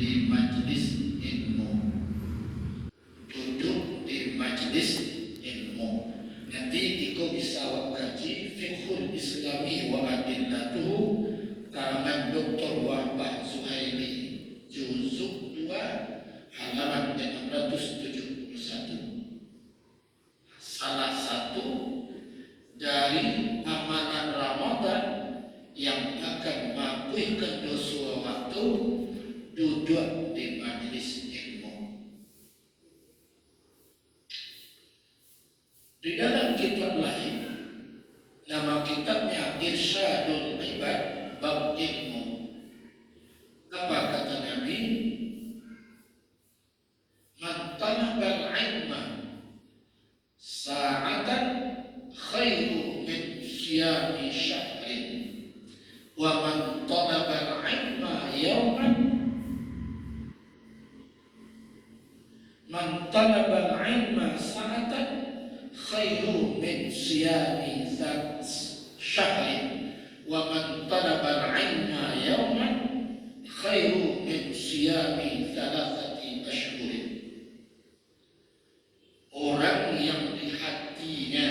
di majelis ilmu. Duduk di majelis ilmu. Nanti iko bisa wakaji fiqhul islami wa adillatuhu karangan Dr. Wahbah Zuhaili juzuk 2 halaman 671. Salah satu dari amalan Ramadan yang akan mengakuikan dosa waktu duduk di majelis ilmu. Di dalam kitab lain, nama kitabnya Irsyadul Ibad bab ilmu. Apa kata Nabi? Man talabal ilma sa'atan khairu min siyami syahrin wa man talabal ilma yawman man talabal ilma sa'atan khairu min siyami syahrin wa man talabal ilma yawman khairu min siyami thalathati ashhurin. Orang yang di hatinya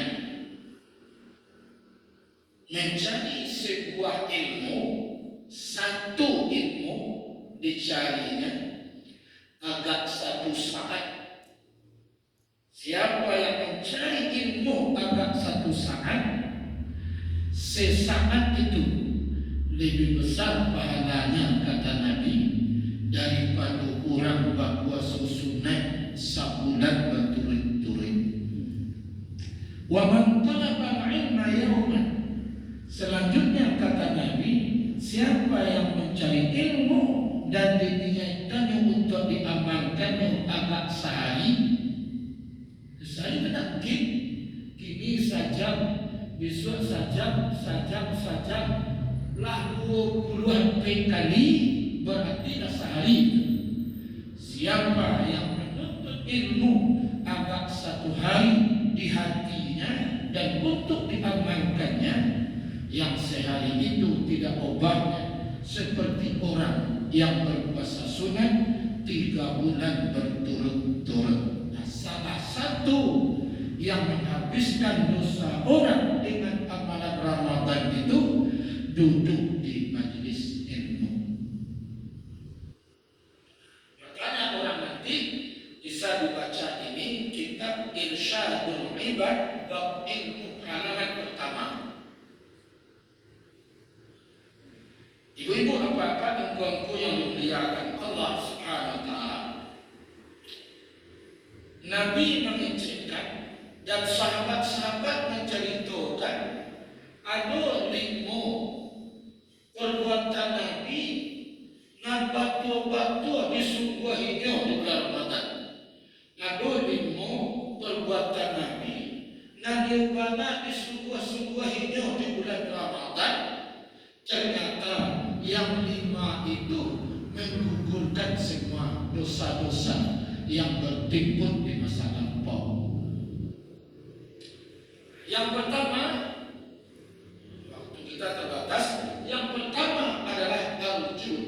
mencari sebuah ilmu, satu ilmu dicarinya agak satu saat. Siapa yang mencari ilmu agak satu saat, sesaat itu lebih besar pahalanya kata Nabi daripada orang berpuasa sunat sebulan berturut-turut. Wa man talaba ilma yawman. Selanjutnya kata Nabi, siapa yang mencari ilmu dan diniatkannya untuk diamalkannya agak sehari tidak kini sajam, besok sajam lah 20 kali berarti dah sehari. Siapa yang menuntut ilmu agak satu hari di hatinya dan untuk diamalkannya, yang sehari itu tidak obatnya seperti orang yang berpuasa sunat 3 bulan berturut-turut. Nah, salah satu yang menghabiskan dosa orang dengan amalan Ramadan itu duduk di majelis ilmu. Makanya orang nanti bisa dibaca ini kitab Irsyadul Ibad bab ilmu halaman pertama. Ibu-ibu apa-apa engkau yang dimuliakan Allah Subhanahu wa taala. Nabi mengizinkan dan sahabat-sahabat menceritakan ada 5 perbuatan Nabi yang batu-batu disungguhinya di bulan Ramadan. Ada 5 perbuatan Nabi yang dimana disungguh-sungguhinya di bulan Ramadan. Ternyata yang 5 itu menggugurkan semua dosa-dosa yang bertimbun di masa lampau. Yang pertama, waktu kita terbatas, yang pertama adalah al-jud.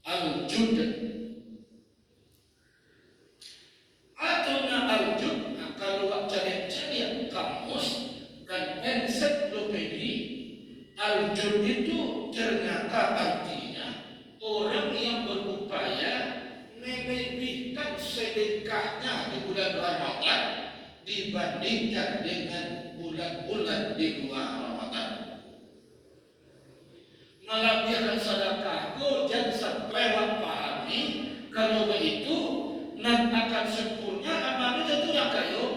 Al-jud. Artinya al-jud, kalau cari-cari kamus dan ensiklopedi, al-jud itu ternyata artinya orang yang berupaya melebihkan sedekahnya di bulan Ramadan dibandingkan dengan bulan-bulan di luar Ramadan. Melebihkan sedekahku jangan sampai pahami kalau begitu nanti akan sempurna amalnya itu yang kayu.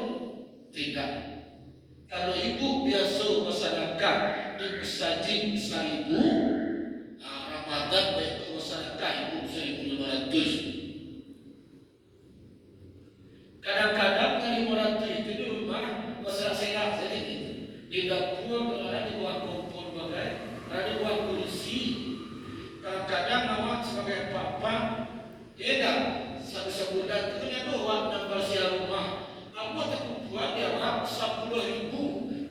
Tidak. Kalau ibu biasa bersedekah di masjid 1.000, Ramadan baik bersedekah ibu 1.500. Kadang-kadang dari 500 itu di rumah masalah sehat jadi di dapur ada di bawah kompor bagai ada di bawah kursi. Kadang-kadang awak sebagai papa tidak satu sebulan itu ada awak nambah siar rumah. Apa tak buat dia awak 10.000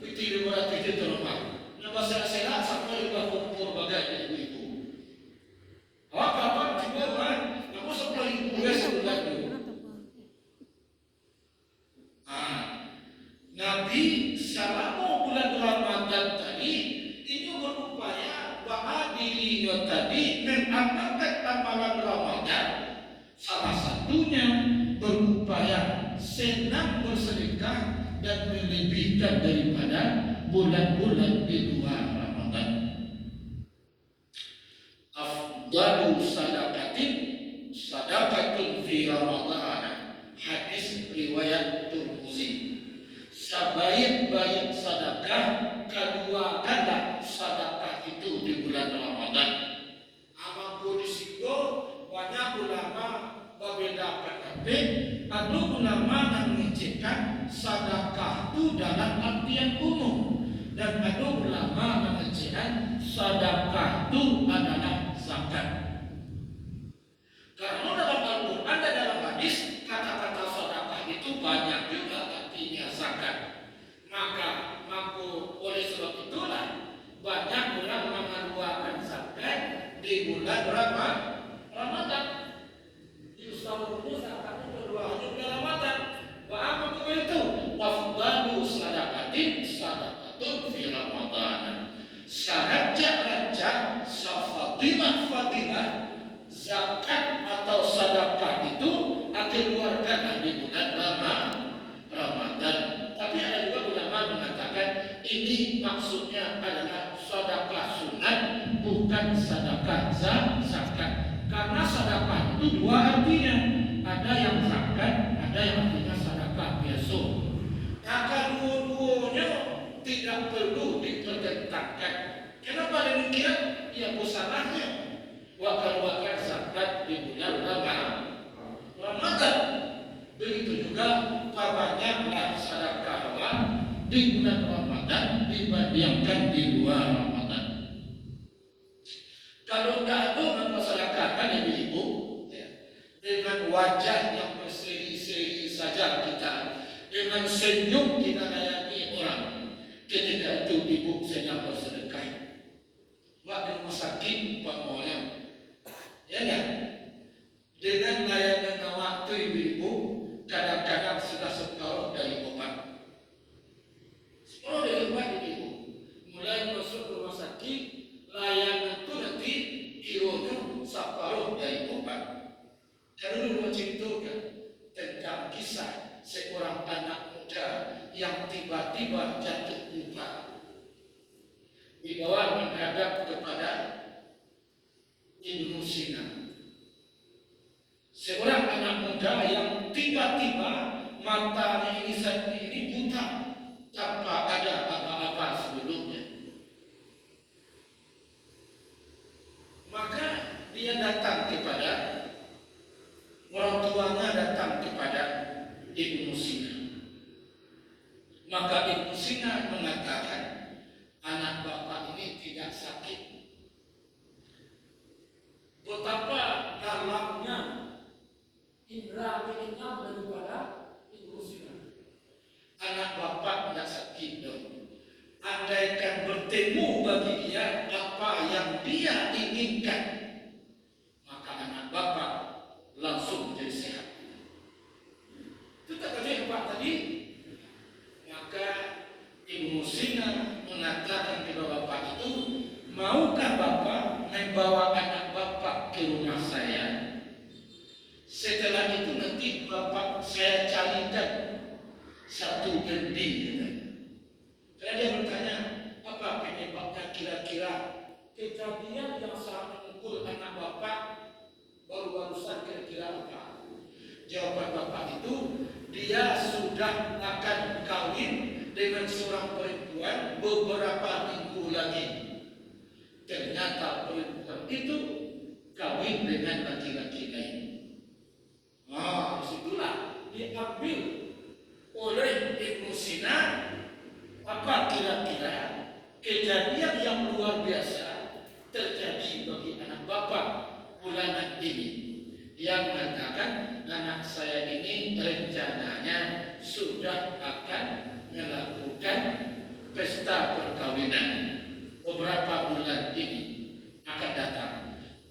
itu 500 itu rumah. Nambah sehat sampai di bawah kompor bagai ibu-ibu. Awak papa juga satunya berupaya senang bersedekah dan melebihkan daripada bulan-bulan di luar Ramadan. Afdalu sadaqatin sadaqatun fi Ramadan. Hadis riwayat Tirmizi. Sebaik-baik sedekah keduakanlah sedekah itu di bulan Ramadan. Amangku disiko banyak ulama berbeda pendapat. Ada ulama yang mengecekkan sedekah itu dalam artian umum, dan ada ulama yang mengecekkan sedekah itu adalah zakat. Karena dalam Al-Quran dan dalam hadis kata-kata sedekah itu banyak juga artinya zakat. Maka oleh sebab itulah banyak orang mengeluarkan zakat di bulan Ramadan. Justru zakatnya keluarnya bulan Ramadan. Wa apa itu? Afdalu sadaqatin sadaqatun fi Ramadan. Raja fadilah zakat atau sedekah itu dikeluarkan di bulan Ramadan. Tapi ada juga ulama mengatakan ini maksudnya adalah sedekah sunat, bukan sedekah zakat. Karena sedekah itu dua artinya. Ada yang zakat, ada yang artinya sedekah biasa. Maka dua-duanya tidak perlu dipertentangkan. Kenapa demikian? Ya salahnya wakar-wakar zakat di bulan Ramadan. Begitu juga banyaklah sedekah di bulan Ramadan dibandingkan di luar Ramadan. Kalau tidak ada maka sedekahkan ibu-ibu dengan wajah yang berseri-seri saja kita, dengan senyum kita layani orang. Ketika itu ibu sedang bersedekah. Waktu rumah sakit umpamanya, ya kan? Dengan layanan waktu ibu-ibu kadang-kadang sudah separuh dari obat. Separuh dari obat ibu. Mulai masuk rumah sakit, layanan itu nanti ironya separuh dari obat. Karena dulu ceritakan tentang kisah seorang anak muda yang tiba-tiba jatuh lupa. Dibawa menghadap kepada Ibnu Sina. Seorang anak muda yang tiba-tiba matanya ini buta tanpa ada apa-apa sebelumnya. Maka dia datang kepada orang tuanya, datang kepada Ibnu Sina. Maka Ibnu Sina mengatakan, anak bapak ini tidak sakit. Betapa dalamnya indra pendengar daripada Ibnu Sina. Anak bapak tidak sakit dong. Andaikan bertemu bagi dia apa yang dia inginkan, maka anak bapak langsung menjadi sehat. Itu tak kata bapak tadi. Maka Ibnu Sina mengatakan kepada bapak itu, maukah bapak membawa anak bapak ke rumah saya? Setelah itu nanti bapak saya carikan satu gendi. Karena dia bertanya, apa penyebabnya kira-kira kejadian yang sangat memukul anak bapak baru-barusan kira-kira apa? Jawaban bapak itu, dia sudah akan kawin dengan seorang perempuan beberapa minggu lagi. Ternyata perempuan itu kawin dengan laki-laki lain. Disitulah diambil oleh Ibnu Sina apa kira-kira kejadian yang luar biasa terjadi bagi anak bapak bulanan ini, yang mengatakan anak saya ini rencananya sudah akan melakukan pesta perkawinan beberapa bulan ini akan datang.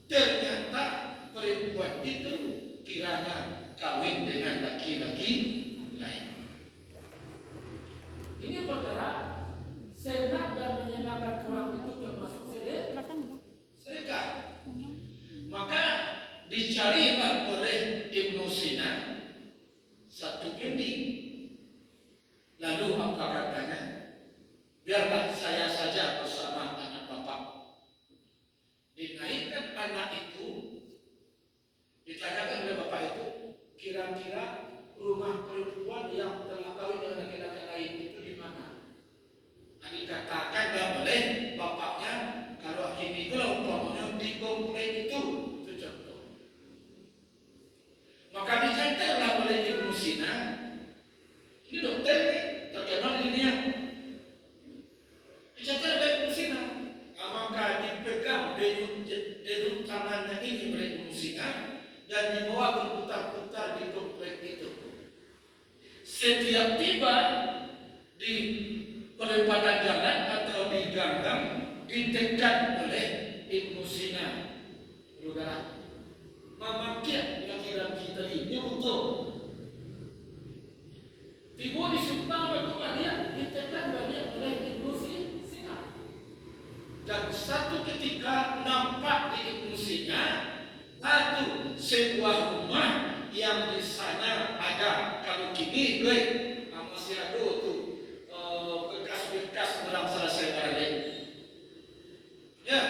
Ternyata perempuan itu kiranya kawin dengan laki-laki lain. Ini perkara senang dan menyenangkan orang itu termasuk sedekah. Maka dicarilah oleh Ibnu Sina satu gending. Lalu apa katanya? Biarlah saya saja bersama anak bapak. Dinaikkan anak itu, ditanyakan oleh bapak itu, kira-kira rumah perempuan yang telah kawin dengan laki-laki lain itu di mana? Nah, dikatakan oleh bapaknya, kalau ini kalau umpamanya di komplek itu contoh. Maka dicatatlah oleh Ibnu Sina, ini dokter terkenal di dunia. Dicatat oleh Ibnu Sina, maka dipegang deduk tangannya ini oleh Ibnu Sina dan dibawa berputar-putar di komplek itu. Setiap tiba di perempatan jalan atau di ganggang ditekan oleh Ibnu Sina. Saudara, memakai laki-laki tadi betul. Tiba di sebelah rumah dia ditekan banyak oleh Ibnu Sina. Dan satu ketika nampak di Ibnu Sina satu sebuah rumah yang di sana ada, kalau kini masih ada tuh bekas-bekas belum selesai balik. Ya,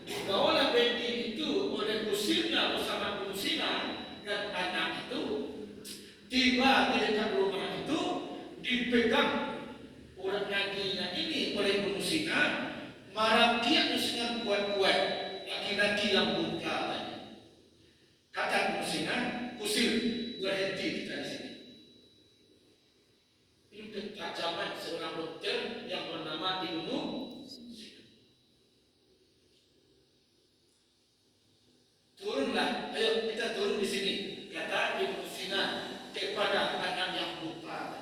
dibawalah baby itu oleh kusirnya bersama Ibnu Sina dan anak itu tiba di dekat rumah itu, dipegang orang naginya ini oleh Ibnu Sina, marakia dengan kuat-kuat laki-laki yang buta tadi. Kata Ibnu Sina, kusir berhenti kita di sini. Ini kekajaman seorang dokter yang bernama Ibnu Sina. Turunlah, ayo kita turun di sini. Kata Ibnu Sina kepada anak yang buta.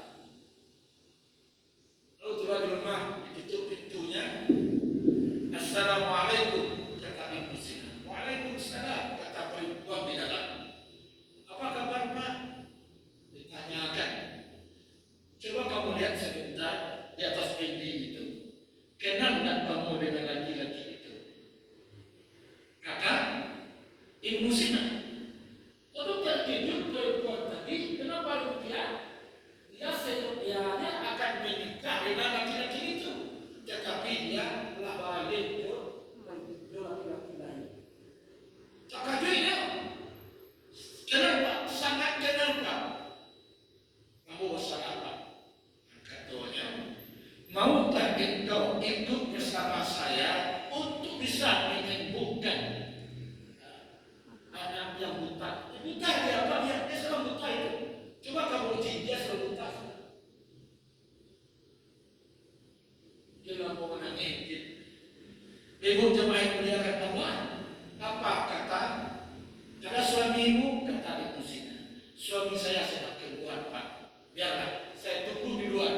Lalu turun di rumah, ditutup pintunya. Assalamualaikum, kata Ibnu Sina. Waalaikumsalam, kata perempuan di dalam. Apa kabar Pak? Ditanyakan. Coba kamu lihat sebentar di atas dinding itu. Kenal tak kamu dengan laki-laki itu? Kata Ibnu Sina. Kalau terkejut perempuan tadi, kenapa dia seyogyanya akan menikah dengan laki-laki itu, tetapi dia telah balik ke laki-laki lain. Cakap dia, kenapa? Sangat kenapa? Kamu salah apa? Katanya, maukah engkau ikut bersama saya untuk bisa menyembuhkan anak yang buta? Buta dia apa? Dia selalu buta itu. Coba kamu uji, dia selalu buta. Dia mau menangis. Ibu jemaah yang muliakan Allah, apa kata? Kata suamimu, kata Ibnu Sina, suami saya sedang keluar Pak. Biarlah, saya tunggu di luar.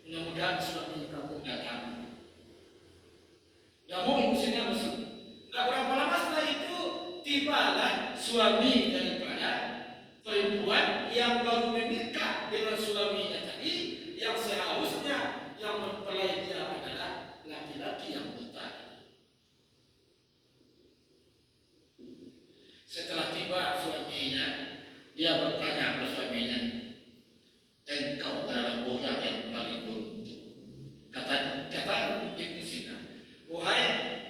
Mudah-mudahan suami kamu datang. Namun Ibnu Sina masuk. Tidak berapa lama setelah itu, tibalah suami daripada perempuan yang baru menikah dengan suaminya tadi, yang seharusnya yang mempelai dia adalah laki-laki yang buta. Setelah tiba suaminya, dia bertanya kepada suaminya, engkau adalah orang yang paling beruntung. Kata Ibnu Sina, wahai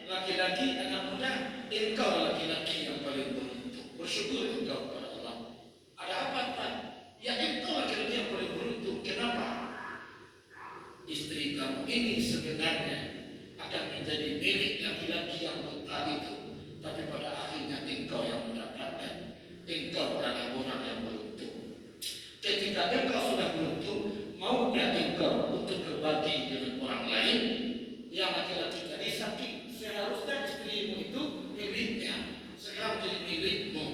laki-laki anak muda, engkau laki-laki yang paling beruntung. Bersyukur engkau kepada Allah. Ada apa Pak? Ya engkau laki-laki yang paling beruntung. Kenapa? Istri kamu ini sebenarnya akan menjadi milik laki-laki yang buta itu, tapi pada akhirnya engkau yang mendapatkan. Engkau adalah orang yang beruntung. Ketika engkau sudah beruntung, maukah engkau untuk berbagi dengan orang lain? Yang laki-laki tadi sakit, seharusnya istrimu itu miliknya, sekarang jadi milikmu.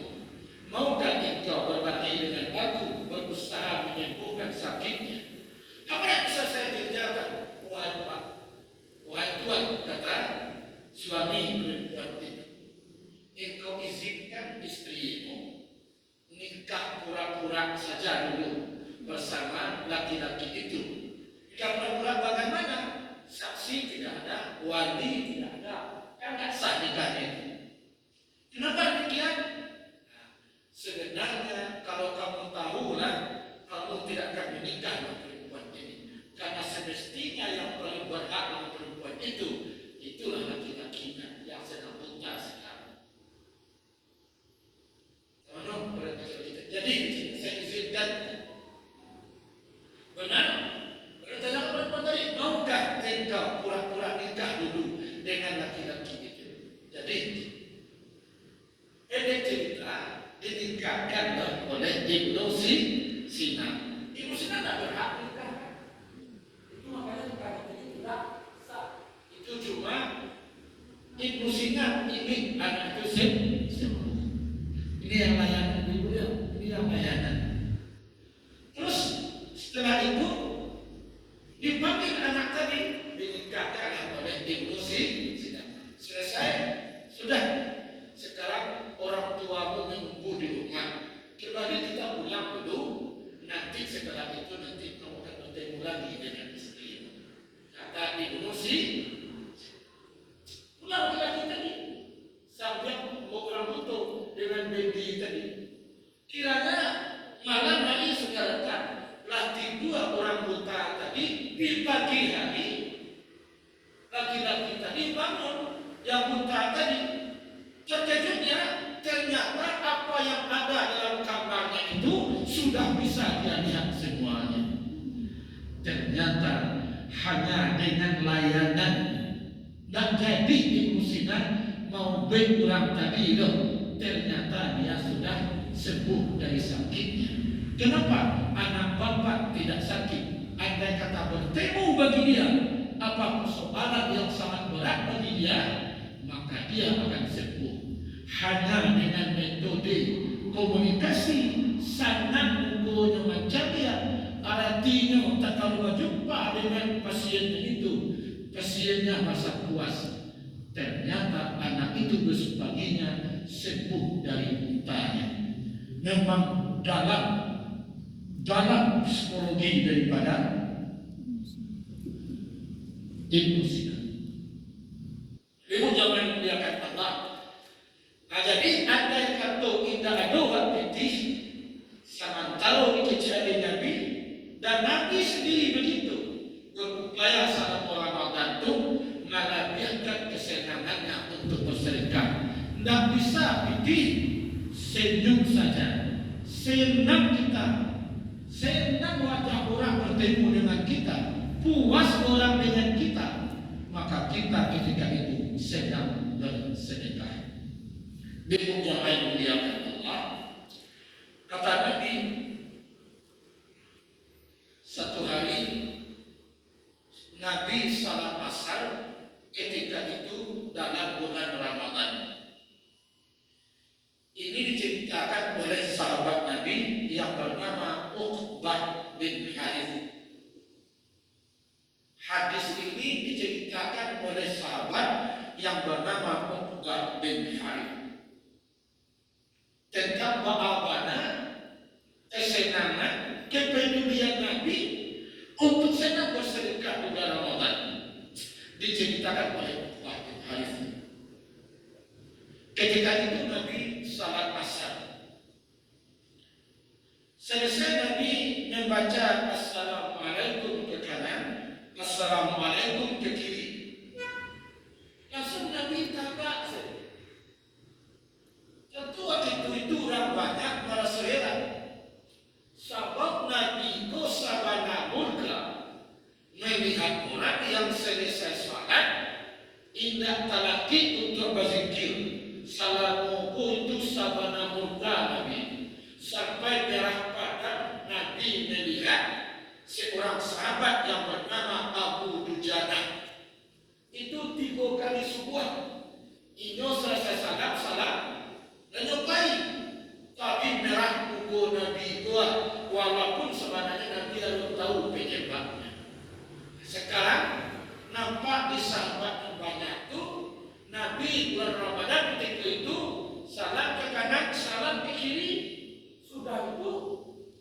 Maukah engkau berbagi dengan aku, berusaha menyembuhkan sakitnya? Apa yang bisa saya kerjakan? Wahai Pak, wahai Tuhan, kata suami perempuan itu, engkau izinkan istrimu nikah pura-pura saja dulu bersama laki-laki itu. Karena pura bagaimana? Saksi tidak ada, wali tidak ada, kan tak sah nikahnya itu. Kenapa demikian? Jadi saya izinkan benar. Bertanya kepada tadi, maukah engkau pura-pura nikah dulu dengan laki-laki itu? Jadi ini cerita dinikahkan oleh Ibnu Sina. Ibnu Sina tidak berhak nikah. Itu makanya nikah itu tidak sah. Itu cuma Ibnu Sina ingin anak itu sembuh. Ini yang layanan ibu ya, ini yang layanan. Terus setelah itu dipanggil anak tadi, dinikahkan oleh Ibnu Sina. Selesai, sudah. Sekarang orang tuamu menunggu di rumah. Kembali kita pulang dulu. Nanti setelah itu nanti kamu akan bertemu lagi dengan istrimu. Kata Ibnu Sina. Pulang lagi tadi. Sampai mau orang butuh dengan baby tadi. Kiranya malam hari saudara kan latih dua orang buta tadi di pagi hari. Laki-laki tadi bangun, yang buta tadi. Terkejutnya ternyata apa yang ada dalam kamarnya itu sudah bisa dia lihat semuanya. Ternyata hanya dengan layanan dan jadi Ibnu Sina mau orang tadi loh, ternyata dia sudah sembuh dari sakitnya. Kenapa anak bapak tidak sakit? Andai kata bertemu bagi dia apa persoalan yang sangat berat bagi dia, maka dia akan sembuh. Hanya dengan metode komunikasi sangat ukurnya macam dia, artinya tak kalau berjumpa dengan pasiennya itu, pasiennya masa puas. Ternyata anak itu besok paginya sembuh dari buntanya. Memang dalam psikologi daripada Ibnu Sina. Ibu jangan memuliakan Allah. Nah, jadi ada yang kata kita ada hati sementara dikecari Nabi dan Nabi sendiri begitu berupaya saat Ramadan itu melampirkan kesenangannya untuk bersedekah. Tidak bisa pilih senyum saja. Senang kita, senang wajah orang bertemu dengan kita, puas orang dengan kita, maka kita ketika itu sedang bersedekah. Dimuliakan Allah. Kata Nabi, satu hari Nabi salat asar ketika itu dalam bulan Ramadan. Ini diceritakan oleh sahabat Nabi yang bernama Uqbah bin Harith. Hadis ini diceritakan oleh sahabat yang bernama Uqbah bin Harith tentang bagaimana kesenangan kepedulian Nabi untuk senang bersedekah di bulan Ramadan diceritakan oleh Uqbah bin Harith. Ketika itu Nabi salat asar. Selesai Nabi membaca Assalamualaikum ke kanan, Assalamualaikum ke kiri. Langsung Nabi tabak. Tentu waktu itu orang banyak merasa heran. Sebab Nabi itu sabana murka melihat orang yang selesai salat indah talaki untuk berzikir. Salamu untuk sabana murka Nabi sampai merah padam. Nabi melihat seorang sahabat yang bernama Abu Dujana itu 3 kali subuh. Inyo selesai salam menyopai, tapi merah kuku Nabi itu walaupun sebenarnya Nabi harus tahu penyebabnya. Sekarang nampak di sahabat yang banyak itu Nabi bulan Ramadan ketika itu salam ke kanan, salam ke kiri. Sudah itu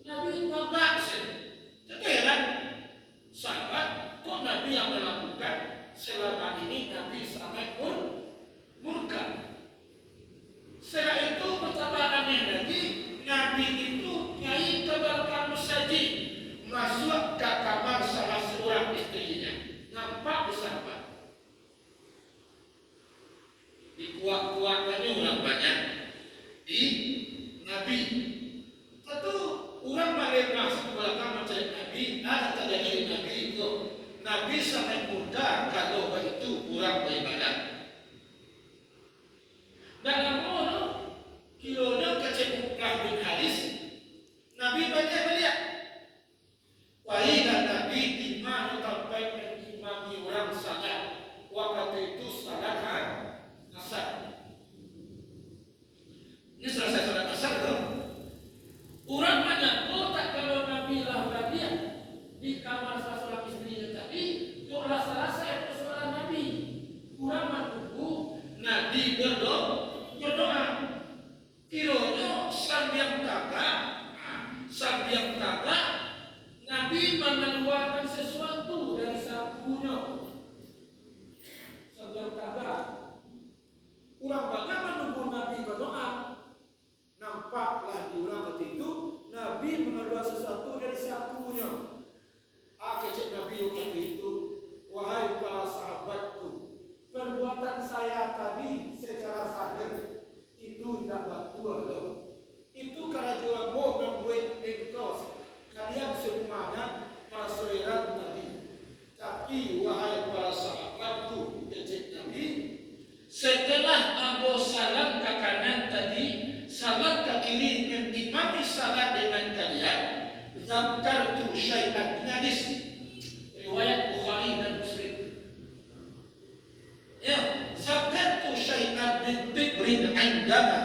Nabi tabrak. Jadi heran sahabat, kok Nabi yang melakukan selama ini Nabi sangat murka. Setelah itu pertambahannya lagi Nabi itu nyai kebarkan saji masuk ke kamar salah seorang istrinya. Nampak bersama dikuat-kuatkannya orang banyak di Nabi. Nabi sangat mudah kalau itu kurang beribadah. Dalam mono kilonya kecil bin Haris, Nabi banyak melihat. Wahai Nabi di mana sampai mengimami orang salat, waktu itu salat asar. Ini selesai salat asar tuh. Orang banyak tak kalau Nabi lah berdiam di kamar seorang istrinya tadi, kok rasa-rasa itu suara Nabi. Orang menunggu Nabi berdoa. Kiranya sambil kakak Nabi mengeluarkan sesuatu dari sakunya. Sambil kakak orang banyak menunggu Nabi berdoa. Nampaklah di orang itu Nabi mengeluarkan sesuatu dari sakunya. Kecil Nabi waktu itu, wahai para sahabatku, perbuatan saya tadi secara sadar itu tidak betul loh. Itu karena jual mau membuat engkau kalian semuanya para saudara Nabi. Tapi wahai para sahabatku, kecil Nabi, setelah Abu salam ke kanan tadi, salat ke kiri, mengimami salat dengan kalian, zakartu syai'an. Hadis riwayat Bukhari dan Muslim. Ya, zakartu syai'an min dhikrin 'indana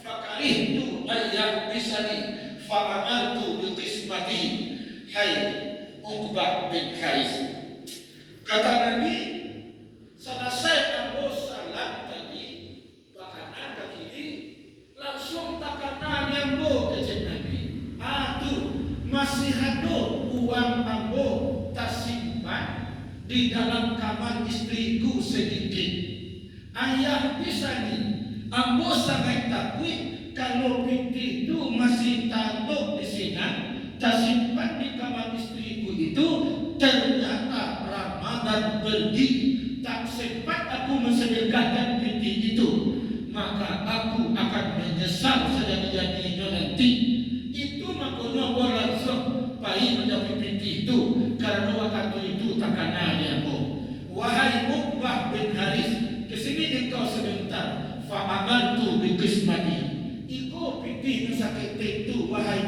fakarihtu ayyak bisani fa'amaltu bi qismati. Hai Uqbah bin Haris. Kata Nabi, selesai Abu salat tadi, ke kanan ke kiri, langsung tak kanan nyambung ke Nabi. Masih ada uang Ambo tak simpan di dalam kamar istriku sedikit. Ayah bisa nih, Ambo sangat takut kalau pintu itu masih taruh di sini, tak simpan di kamar istriku itu. Ternyata Ramadan pergi, tak sempat aku mensedekahkan pintu itu. Maka aku akan menyesal sejadi-jadinya nanti. Itu makanya langsung bayi menjawab pintu itu karena waktu itu takkan ada aku. Wahai Uqbah bin Haris, kesini engkau sebentar. Fa'amaltu bi qismati. Iko pintu sakit itu wahai